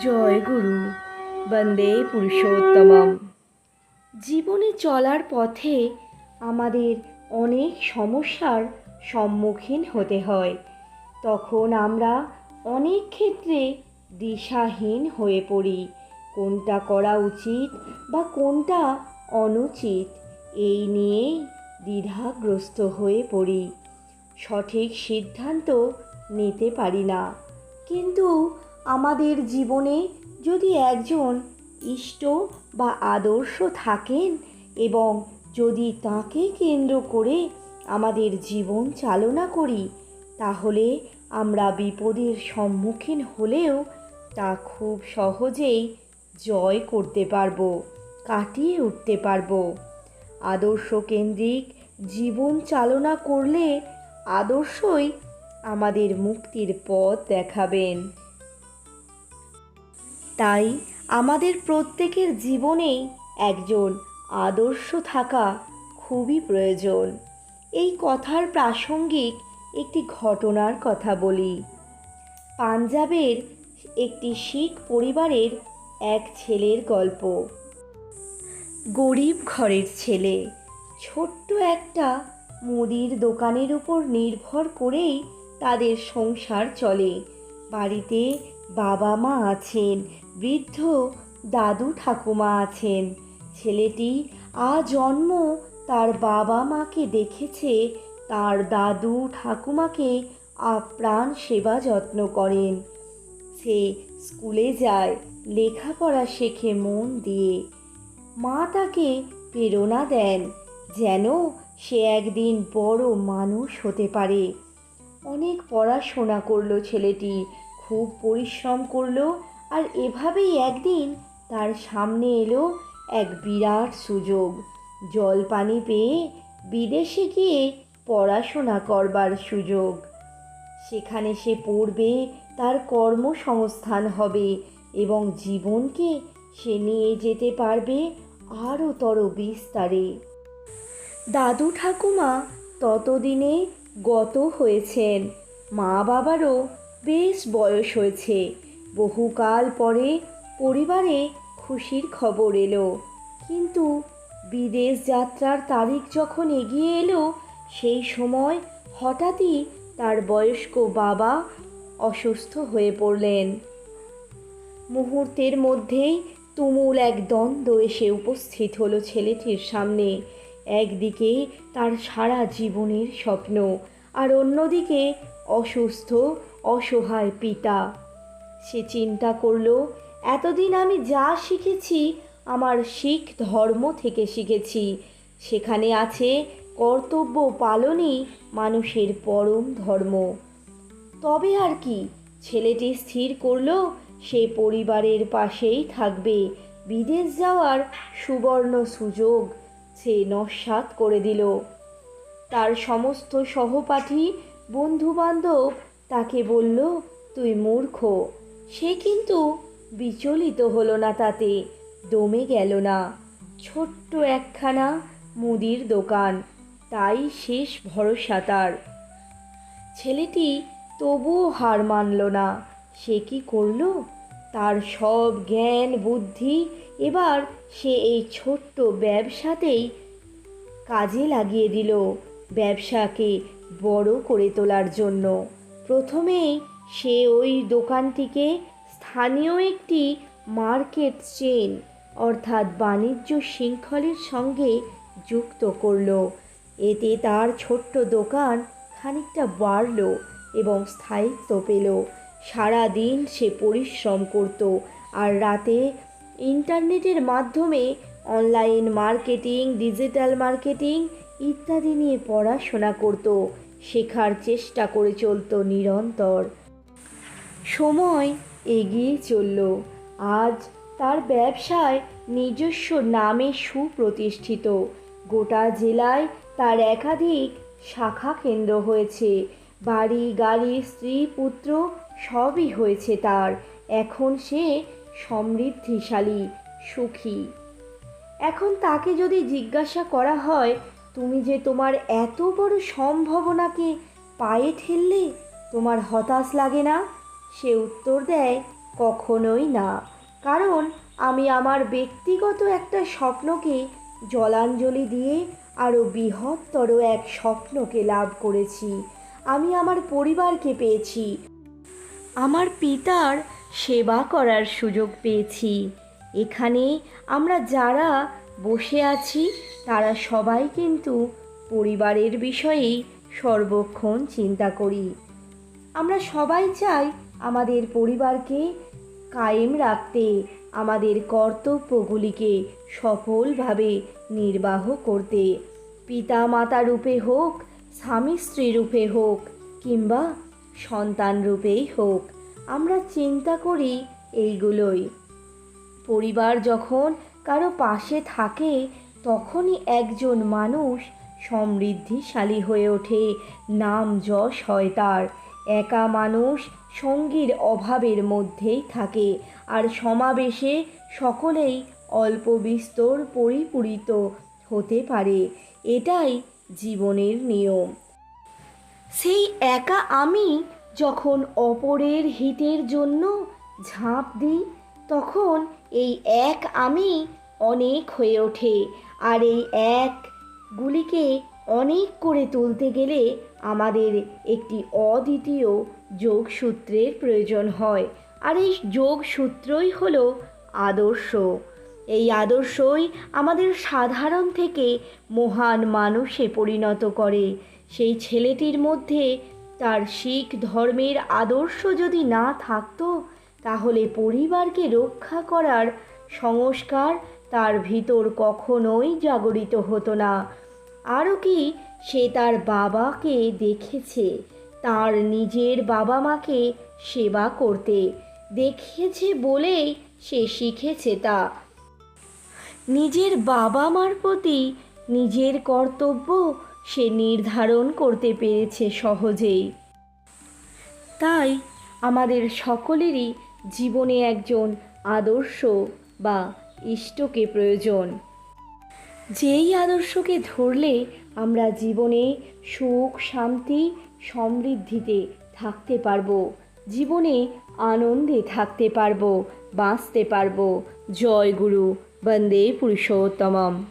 জয় গুরু, বন্দে পুরুষোত্তমম। জীবনে চলার পথে আমাদের অনেক সমস্যার সম্মুখীন হতে হয়। তখন আমরা অনেক ক্ষেত্রে দিশাহীন হয়ে পড়ি। কোনটা করা উচিত বা কোনটা অনুচিত এই নিয়েই দ্বিধাগ্রস্ত হয়ে পড়ি। সঠিক সিদ্ধান্ত নিতে পারি না। কিন্তু আমাদের জীবনে যদি একজন ইষ্ট বা আদর্শ থাকেন এবং যদি তাকে কেন্দ্র করে আমাদের জীবন চালনা করি, তাহলে আমরা বিপদের সম্মুখীন হলেও তা খুব সহজেই জয় করতে পারবো, কাটিয়ে উঠতে পারবো। আদর্শ কেন্দ্রিক জীবন চালনা করলে আদর্শই আমাদের মুক্তির পথ দেখাবেন। তাই আমাদের প্রত্যেকের জীবনেই একজন আদর্শ থাকা খুবই প্রয়োজন। এই কথার প্রাসঙ্গিক একটি ঘটনার কথা বলি। পাঞ্জাবের একটি শিখ পরিবারের এক ছেলের গল্প। গরিব ঘরের ছেলে, ছোট্ট একটা মুদির দোকানের উপর নির্ভর করেই তাদের সংসার চলে। বাড়িতে বাবা মা আছেন, বৃদ্ধ দাদু ঠাকুমা আছেন। ছেলেটি আজন্ম তার বাবা মাকে দেখেছে, তার দাদু ঠাকুমাকে আপ্রাণ সেবা যত্ন করেন। সে স্কুলে যায়, লেখাপড়া শেখে মন দিয়ে। মা তাকে প্রেরণা দেন যেন সে একদিন বড় মানুষ হতে পারে। অনেক পড়াশোনা করলো ছেলেটি, খুব পরিশ্রম করলো, আর এভাবেই একদিন তার সামনে এলো এক বিরাট সুযোগ। জল পানি পেয়ে বিদেশে গিয়ে পড়াশোনা করবার সুযোগ। সেখানে সে পড়বে, তার কর্মসংস্থান হবে এবং জীবনকে সে নিয়ে যেতে পারবে আরও বিস্তারে। দাদু ঠাকুমা ততদিনে গত হয়েছেন, মা বাবারও বেশ বয়স হয়েছে। বহুকাল পরে পরিবারে খুশির খবর এলো। কিন্তু বিদেশ যাত্রার তারিখ যখন এগিয়ে এলো, সেই সময় হঠাৎই তার বয়স্ক বাবা অসুস্থ হয়ে পড়লেন। মুহূর্তের মধ্যেই তুমুল এক দ্বন্দ্ব এসে উপস্থিত হলো ছেলেটির সামনে। একদিকে তার সারা জীবনের স্বপ্ন, আর অন্যদিকে অসুস্থ অসহায় পিতা। সে চিন্তা করল, এতদিন আমি যা শিখেছি আমার শিখ ধর্ম থেকে শিখেছি। সেখানে আছে কর্তব্য পালনই মানুষের পরম ধর্ম। তবে আর কি, ছেলেটি স্থির করল সে পরিবারের পাশেই থাকবে। বিদেশ যাওয়ার সুবর্ণ সুযোগ সে নস্যাৎ করে দিল। তার সমস্ত সহপাঠী বন্ধুবান্ধব তাকে বলল, তুই মূর্খ। সে কিন্তু বিচলিত হলো না, তাতে দমে গেল না। ছোট্ট একখানা মুদির দোকান, তাই শেষ ভরসা তার। ছেলেটি তবুও হার মানল না। সে কি করল? তার সব জ্ঞান বুদ্ধি এবার সে এই ছোট্ট ব্যবসাতেই কাজে লাগিয়ে দিল, ব্যবসাকে বড় করে তোলার জন্য। প্রথমেই সে ওই দোকানটিকে স্থানীয় একটি মার্কেট চেন অর্থাৎ বাণিজ্য শৃঙ্খলের সঙ্গে যুক্ত করল। এতে তার ছোট্ট দোকান খানিকটা বাড়ল এবং স্থায়িত্ব পেল। সারাদিন সে পরিশ্রম করত, আর রাতে ইন্টারনেটের মাধ্যমে অনলাইন মার্কেটিং, ডিজিটাল মার্কেটিং ইত্যাদি নিয়ে পড়াশোনা করত, শেখার চেষ্টা করে চলত নিরন্তর। সময় এগিয়ে চলল। আজ তার ব্যবসায় নিজস্ব নামে সুপ্রতিষ্ঠিত। গোটা জেলায় তার একাধিক শাখা কেন্দ্র হয়েছে। বাড়ি গাড়ি স্ত্রী পুত্র সবই হয়েছে তার। এখন সে সমৃদ্ধিশালী, সুখী। এখন তাকে যদি জিজ্ঞাসা করা হয়, তুমি যে তোমার এত বড় সম্ভাবনাকে পায়ে ঠেললে, তোমার হতাশ লাগে না? সে উত্তর দেয়, কখনোই না। কারণ আমি আমার ব্যক্তিগত একটা স্বপ্নকে জলাঞ্জলি দিয়ে আরও বৃহত্তর এক স্বপ্নকে লাভ করেছি। আমি আমার পরিবারকে পেয়েছি, আমার পিতার সেবা করার সুযোগ পেয়েছি। এখানে আমরা যারা বসে আছি তারা সবাই কিন্তু পরিবারের বিষয়েই সর্বক্ষণ চিন্তা করি। আমরা সবাই চাই আমাদের পরিবারকে কায়েম রাখতে, আমাদের কর্তব্যগুলিকে সফলভাবে নির্বাহ করতে। পিতা মাতা রূপে হোক, স্বামী স্ত্রী রূপে হোক, কিংবা সন্তান রূপেই হোক, আমরা চিন্তা করি এইগুলোই। পরিবার যখন কারো পাশে থাকে তখনই একজন মানুষ সমৃদ্ধিশালী হয়ে ওঠে, নাম যশ হয় তার। একা মানুষ সঙ্গীর অভাবের মধ্যেই থাকে, আর সমাবেশে সকলেই অল্প বিস্তর পরিপূরিত হতে পারে। এটাই জীবনের নিয়ম। সেই একা আমি যখন অপরের হিতের জন্য ঝাঁপ দিই, তখন এই এক আমি অনেক হয়ে ওঠে। আর এই একগুলিকে অনেক করে তুলতে গেলে আমাদের একটি অদ্বিতীয় যোগসূত্রের প্রয়োজন হয়। আর এই যোগসূত্রই হলো আদর্শ। এই আদর্শই আমাদের সাধারণ থেকে মহান মানুষে পরিণত করে। সেই ছেলেটির মধ্যে তার শিখ ধর্মের আদর্শ যদি না থাকতো, তাহলে পরিবারকে রক্ষা করার সংস্কার তার ভিতর কখনোই জাগরিত হতো না। আরও কি, সে তার বাবাকে দেখেছে, তার নিজের বাবা মাকে সেবা করতে দেখেছে বলেই সে শিখেছে তা। নিজের বাবা মার প্রতি নিজের কর্তব্য সে নির্ধারণ করতে পেরেছে সহজেই। তাই আমাদের সকলেরই জীবনে একজন আদর্শ বা ইষ্টকে প্রয়োজন, যেই আদর্শকে ধরলে আমরা জীবনে সুখ শান্তি সমৃদ্ধিতে থাকতে পারবো, জীবনে আনন্দে থাকতে পারবো, বাঁচতে পারবো। জয় গুরু, বন্দে পুরুষোত্তমম।